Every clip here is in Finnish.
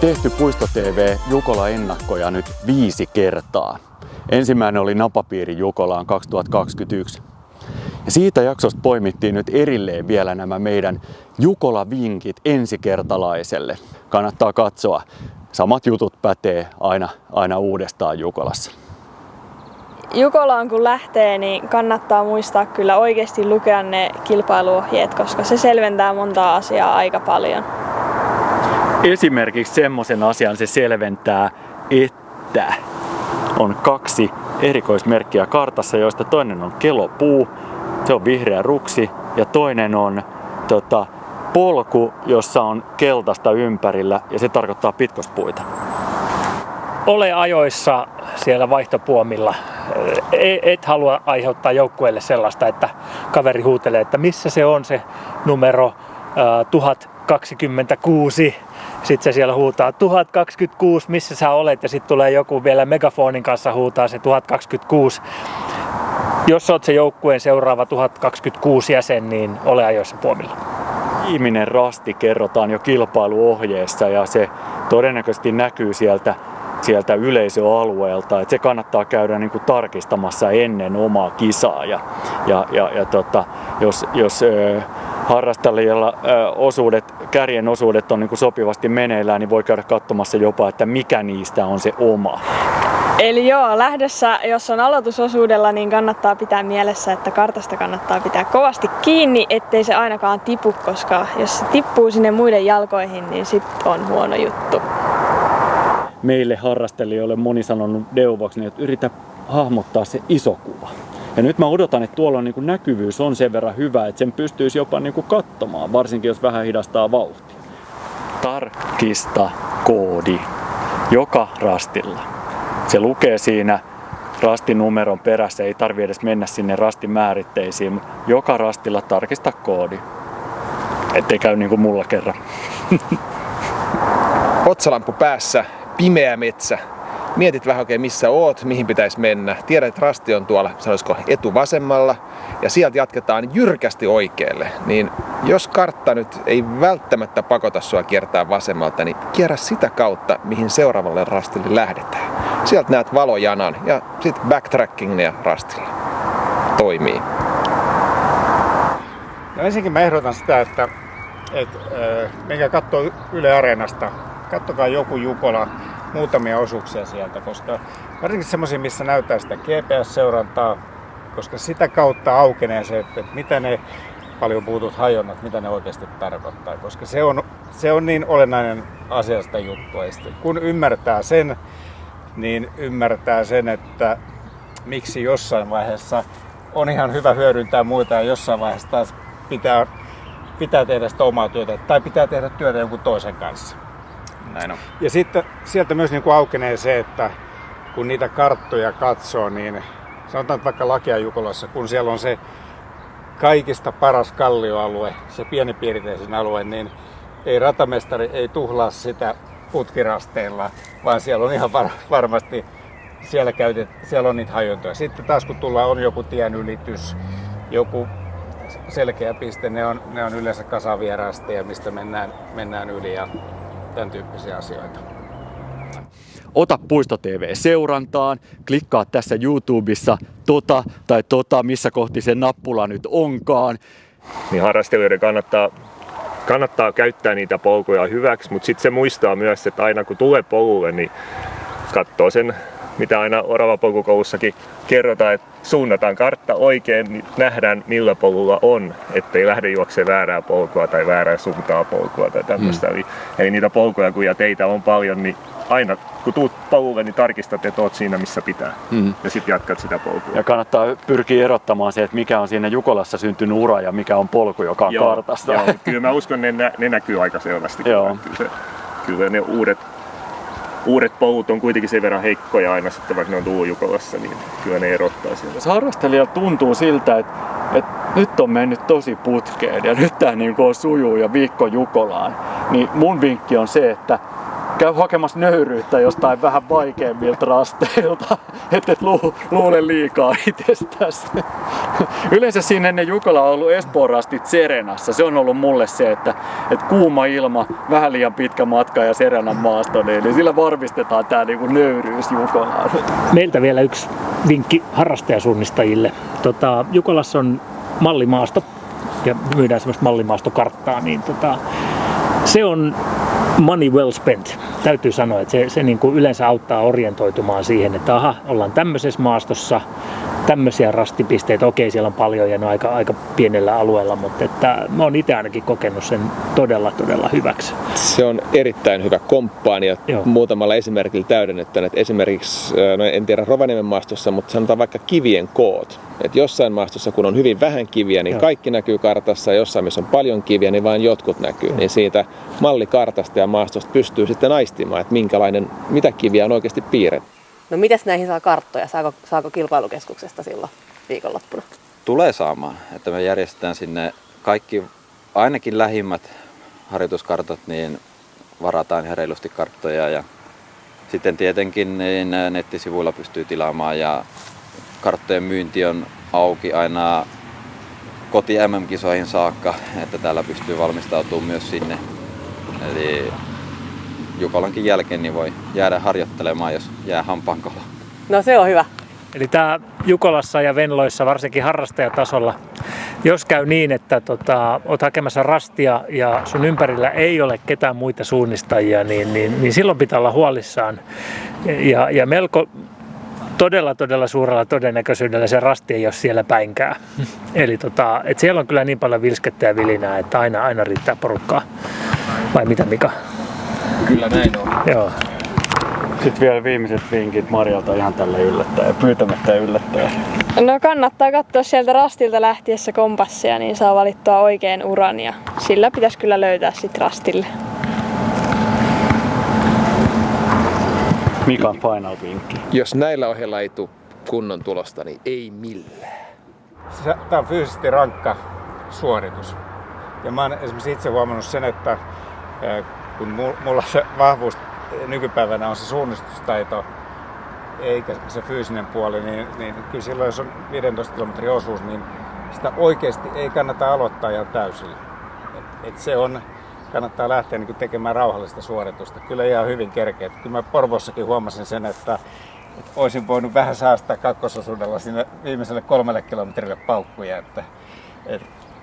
tehty Puisto TV Jukola-ennakkoja nyt 5 kertaa. Ensimmäinen oli Napapiiri Jukolaan 2021. Ja siitä jaksosta poimittiin nyt erilleen vielä nämä meidän Jukola-vinkit ensikertalaiselle. Kannattaa katsoa. Samat jutut pätee aina uudestaan Jukolassa. Jukolaan kun lähtee, niin kannattaa muistaa kyllä oikeasti lukea ne kilpailuohjeet, koska se selventää montaa asiaa aika paljon. Esimerkiksi semmoisen asian se selventää, että on 2 erikoismerkkiä kartassa, joista toinen on kelopuu, se on vihreä ruksi, ja toinen on polku, jossa on keltaista ympärillä, ja se tarkoittaa pitkospuita. Ole ajoissa siellä vaihtopuomilla. Et halua aiheuttaa joukkueelle sellaista, että kaveri huutelee, että missä se on se numero 1026. Sitten se siellä huutaa 1026, missä sä olet, ja sitten tulee joku vielä megafonin kanssa huutaa se 1026. Jos olet se joukkueen seuraava 1026 jäsen, niin ole ajoissa puomilla. Viimeinen rasti kerrotaan jo kilpailuohjeessa ja se todennäköisesti näkyy sieltä yleisöalueelta, että se kannattaa käydä niin kuin tarkistamassa ennen omaa kisaa. Jos harrastajilla kärjen osuudet on niin kuin sopivasti meneillään, niin voi käydä katsomassa jopa, että mikä niistä on se oma. Eli lähdössä, jos on aloitusosuudella, niin kannattaa pitää mielessä, että kartasta kannattaa pitää kovasti kiinni, ettei se ainakaan tipu, koska jos se tippuu sinne muiden jalkoihin, niin sit on huono juttu. Meille harrastelijoille moni sanonut neuvoksi, että yritä hahmottaa se iso kuva. Ja nyt mä odotan, että tuolla niin kuin näkyvyys on sen verran hyvä, että sen pystyisi jopa niin kuin katsomaan, varsinkin jos vähän hidastaa vauhtia. Tarkista koodi joka rastilla. Se lukee siinä rastinumeron perässä, ei tarvitse edes mennä sinne rastin määritteisiin, mutta joka rastilla tarkista koodi. Ettei käy niin kuin mulla kerran. Otsalampu päässä, pimeä metsä. Mietit vähän oikein missä oot, mihin pitäisi mennä. Tiedät, että rasti on tuolla, sanoisiko etuvasemmalla, ja sieltä jatketaan jyrkästi oikealle. Niin jos kartta nyt ei välttämättä pakota sua kiertää vasemmalta, niin kierrä sitä kautta, mihin seuraavalle rastille lähdetään. Sieltä näet valojanan ja sitten backtrackingia rastilla. Toimii. No ensinnäkin mä ehdotan sitä, että menkää katsoo Yle Areenasta. Kattokaa joku Jukola, muutamia osuuksia sieltä, koska varsinkin semmoisia, missä näyttää sitä GPS-seurantaa, koska sitä kautta aukenee se, että mitä ne paljon puhutut hajonnat, mitä ne oikeasti tarkoittaa, koska se on niin olennainen asia sitä juttua. Ja kun ymmärtää sen, niin ymmärtää sen, että miksi jossain vaiheessa on ihan hyvä hyödyntää muita ja jossain vaiheessa taas pitää tehdä sitä omaa työtä tai pitää tehdä työtä jonkun toisen kanssa. Näin on. Ja sitten sieltä myös niin kuin aukenee se, että kun niitä karttoja katsoo, niin sanotaan että vaikka Lakia Jukolassa, kun siellä on se kaikista paras kallioalue, se pienipiiriteisin alue, niin ei ratamestari ei tuhlaa sitä putkirasteilla, vaan siellä on ihan varmasti, siellä on niitä hajontoja. Sitten taas kun on joku tienylitys, joku selkeä piste, ne on yleensä kasavia rasteja, mistä mennään yli ja tämän tyyppisiä asioita. Ota Puisto TV seurantaan, klikkaa tässä YouTubessa missä kohti se nappula nyt onkaan. Niin harrastelijoiden kannattaa käyttää niitä polkuja hyväksi, mutta sitten se muistaa myös, että aina kun tulee polulle, niin katsoo sen, mitä aina Oravapolkukoulussakin kerrotaan, että suunnataan kartta oikein, niin nähdään millä polulla on, ettei lähde juokseen väärää polkua tai väärää suuntaa polkua tai tämmöistä. Eli niitä polkuja kun ja teitä on paljon, niin aina kun tuut polulle, niin tarkistat, että oot siinä missä pitää ja sitten jatkat sitä polkua. Ja kannattaa pyrkiä erottamaan se, että mikä on siinä Jukolassa syntynyt ura ja mikä on polku, joka on kartasta. Joo, kyllä mä uskon, että ne näkyy aika selvästi. Kyllä ne uudet polut on kuitenkin sen verran heikkoja aina sitten, vaikka ne on tullut Jukolassa, niin kyllä ne erottaa sieltä. Jos harrastelijalla tuntuu siltä, että nyt on mennyt tosi putkeen ja nyt tää niin sujuu ja viikko Jukolaan, niin mun vinkki on se, että käy hakemassa nöyryyttä jostain vähän vaikeammilta rasteilta, et luule liikaa itsestäsi. Yleensä siinä ennen Jukolaa on ollut Espoon rastit Serenassa. Se on ollut mulle se, että kuuma ilma, vähän liian pitkä matka ja Serenan maasto, niin sillä varmistetaan tää niinku nöyryys Jukolaan. Meiltä vielä yksi vinkki harrastajasuunnistajille. Jukolassa on mallimaasto ja myydään semmoista mallimaastokarttaa, niin se on money well spent. Täytyy sanoa, että se niin kuin yleensä auttaa orientoitumaan siihen, että aha, ollaan tämmöisessä maastossa, tämmöisiä rastipisteitä. Okei, siellä on paljon ja ne on aika pienellä alueella, mutta että mä oon itse ainakin kokenut sen todella hyväksi. Se on erittäin hyvä komppaan ja muutamalla esimerkillä täydennettynä. Esimerkiksi, no en tiedä Rovaniemen maastossa, mutta sanotaan vaikka kivien koot. Et jossain maastossa, kun on hyvin vähän kiviä, niin kaikki näkyy kartassa, ja jossain, missä on paljon kiviä, niin vain jotkut näkyy. Niin siitä mallikartasta ja maastosta pystyy sitten aistimaan, että mitä kiviä on oikeasti piirretty. No mitäs näihin saa karttoja? Saako kilpailukeskuksesta silloin viikonloppuna? Tulee saamaan, että me järjestetään sinne kaikki, ainakin lähimmät harjoituskartat, niin varataan ihan reilusti karttoja ja sitten tietenkin niin nettisivuilla pystyy tilaamaan ja karttojen myynti on auki aina koti MM-kisoihin saakka, että täällä pystyy valmistautumaan myös sinne. Eli Jukolankin jälkeen niin voi jäädä harjoittelemaan, jos jää hampaankoloon. No se on hyvä. Eli tää Jukolassa ja Venloissa, varsinkin harrastajatasolla, jos käy niin, että oot hakemassa rastia ja sun ympärillä ei ole ketään muita suunnistajia, niin silloin pitää olla huolissaan. Ja melko todella suurella todennäköisyydellä se rasti ei ole siellä päinkään. Eli et siellä on kyllä niin paljon vilskettä ja vilinää, että aina riittää porukkaa. Vai mitä, Mika? Kyllä näin on. Joo. Sitten vielä viimeiset vinkit Marjalta ihan tälle yllättäen, pyytämättä yllättäen. No kannattaa katsoa sieltä rastilta lähtiessä kompassia, niin saa valittua oikean uran ja sillä pitäisi kyllä löytää sit rastille. Mikan final vinkki. Jos näillä ohjeilla ei tule kunnon tulosta, niin ei millään. Tämä on fyysisesti rankka suoritus. Ja mä oon esimerkiksi itse huomannut sen, että kun mulla se vahvuus nykypäivänä on se suunnistustaito eikä se fyysinen puoli, niin kyllä silloin jos on 15 kilometrin osuus, niin sitä oikeasti ei kannata aloittaa ihan täysillä. Et se on, kannattaa lähteä niin tekemään rauhallista suoritusta. Kyllä ihan hyvin kerkeä. Kyllä mä Porvoossakin huomasin sen, että olisin voinut vähän säästää kakkososuudella sinne viimeiselle 3 kilometrille paukkuja.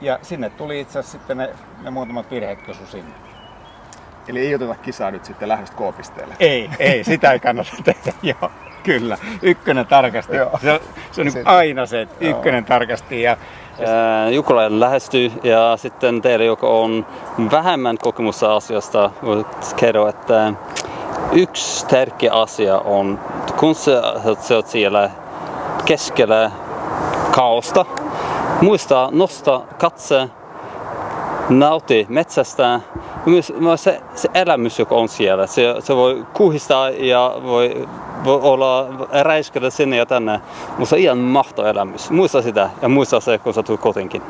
Ja sinne tuli itse asiassa sitten ne muutamat virheet osui sinne. Eli ei oteta kisaa nyt sitten lähdöstä K-pisteelle. Ei, sitä ei kannata tehdä, joo, kyllä. Ykkönen tarkasti. Se on niin aina se, että ykkönen tarkasti. Jukola lähestyy ja sitten teillä, joka on vähemmän kokemusta asiasta, kerro, että yksi tärkeä asia on, kun sä oot siellä keskellä kaosta, muista nostaa katse, nauti metsästä. Myös se elämys, joka on siellä, se voi kuhistaa ja voi olla räiskällä sinne ja tänne, mutta se on ihan mahtava elämys. Muista sitä ja muista se, kun sä tulet kotiinkin.